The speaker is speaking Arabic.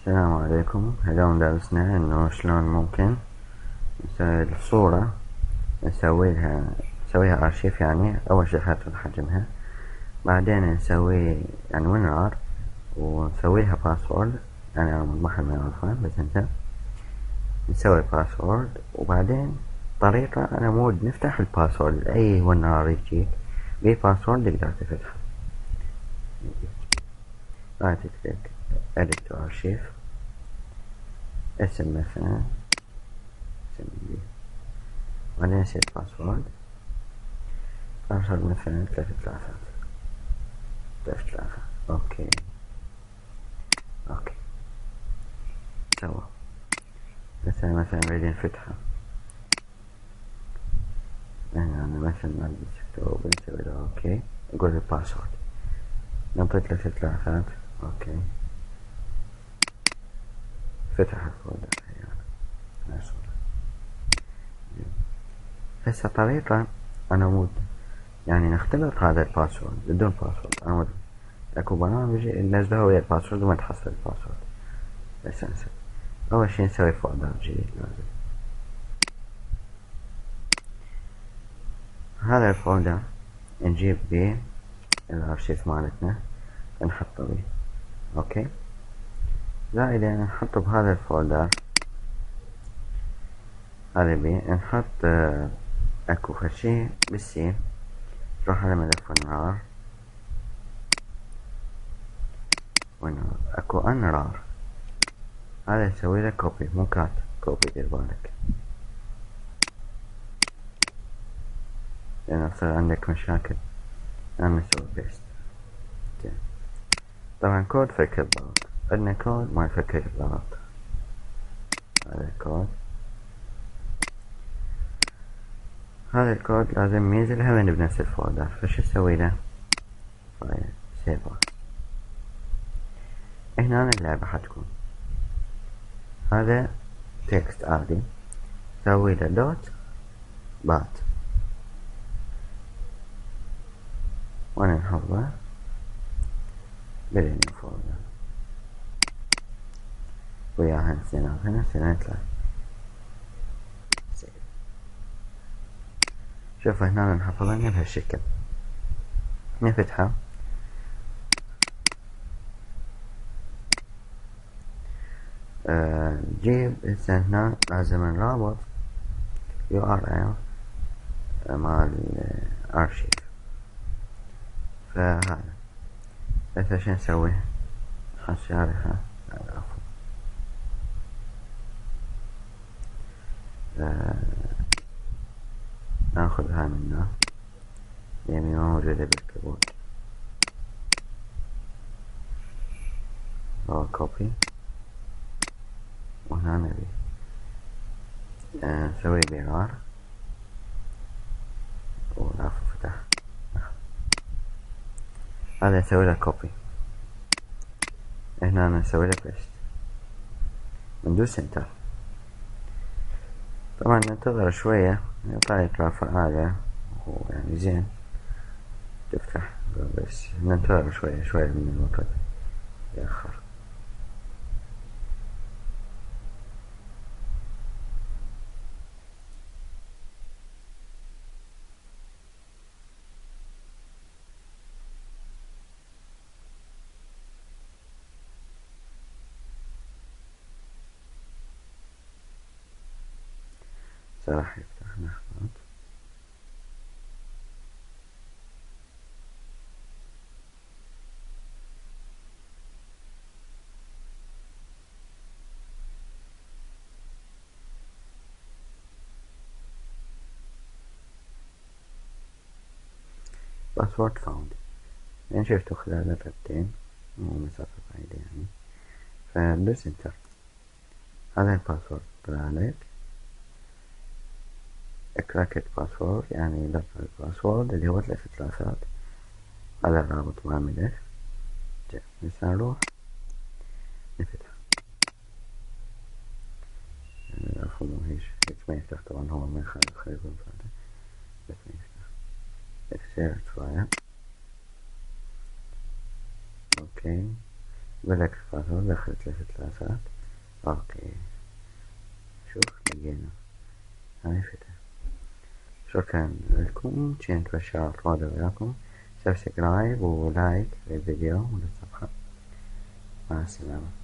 السلام عليكم. اليوم درسنا انه شلون ممكن نسوي الصورة، نسويها ارشيف. يعني اول شي نحدد حجمها، بعدين نسوي يعني WinRAR ونسويها باسورد. يعني ما حد ما يعرفها بس انت نسوي باسورد، وبعدين طريقة على مود نفتح الباسورد. اي WinRAR يجيك بيه باسورد تقدر تفتحه. راح تكتب edit to archive، اسم مثلا اسم بعدين نسيت باسورد مثلا 3 3 اوكي سوا. مثلا نريد نفتحها هنا. أنا مثلا ما أدري بنسوي له اوكي، نقول الباسورد، نعطي 3 3 اوكي. فتح الفولدر يعني هسه طريقة أنا مود يعني نختلط هذا الباسورد بدون باسورد. أنا اكو برامج ننزلها ويا الباسورد وما تحصل الباسورد. بس انسى اول شي نسوي فولدر جديد. لازم هذا الفولدر نجيب بيه الارشيف مالتنا نحطه بيه اوكي. زائدا نحطه بهذا الفولدر هذا بيه نحط اكو فشي بالسي. نروح على ملف WinRAR اكو unrar، هذا يسوي له كوبي مو كات كوبي. دير بالك لأن يصير عندك مشاكل. أنا نسوي بيست. طبعا كود فك الضغط، عندنا كود ما يفك الضغط. هذا الكود لازم ينزل هم بنفس الفولدر. فشو اسوي له؟ فايل سيف. هنا اللعبة حتكون هذا تكست عادي، سوي له دوت بات وانا نحطه بالنيو فولدر وياها نسينا هنا ثلاث. شوف هنا نحفظها بهالشكل. نفتحه جيب هسه هنا لازم نرابط URL مال ارشيف. فهذا هسه شو نسوي؟ الشارحة ناخذها منه يعني ما موجودة بالكيبورد. هو كوبي وهنا نبي نسوي بيرار ونعرف فتح. هذا نسوي له كوبي، هنا نسوي له بيست، ندوس انتر. طبعا ننتظر شوية يعطي رفع هذا ويعني زين تفتح، بس ننتظر شوية من الوقت يأخر. راح يفتح لحظات. باسورد فاوند يعني شفتوا خلال دقيقتين ومسافة بعيدة يعني. فندوس انتر. هذا الباسورد طلع لك كراكت باسورد يعني لفظ الباسورد اللي هو 3 3. هذا الرابط مع الملف. هسه نروح نفتح. عفوا هيش ما يفتح طبعا، هو ما خلي يكون فاتح بس ما يفتح. اكسيرت فايل اوكي. يقول لك الباسورد دخل 3 ثلاثات. اوكي، شوف لقينا هاي فتح. شكرا لكم، كنت بشار فاضي وياكم. سبسكرايب ولايك للفيديو وللصفحة. مع السلامة.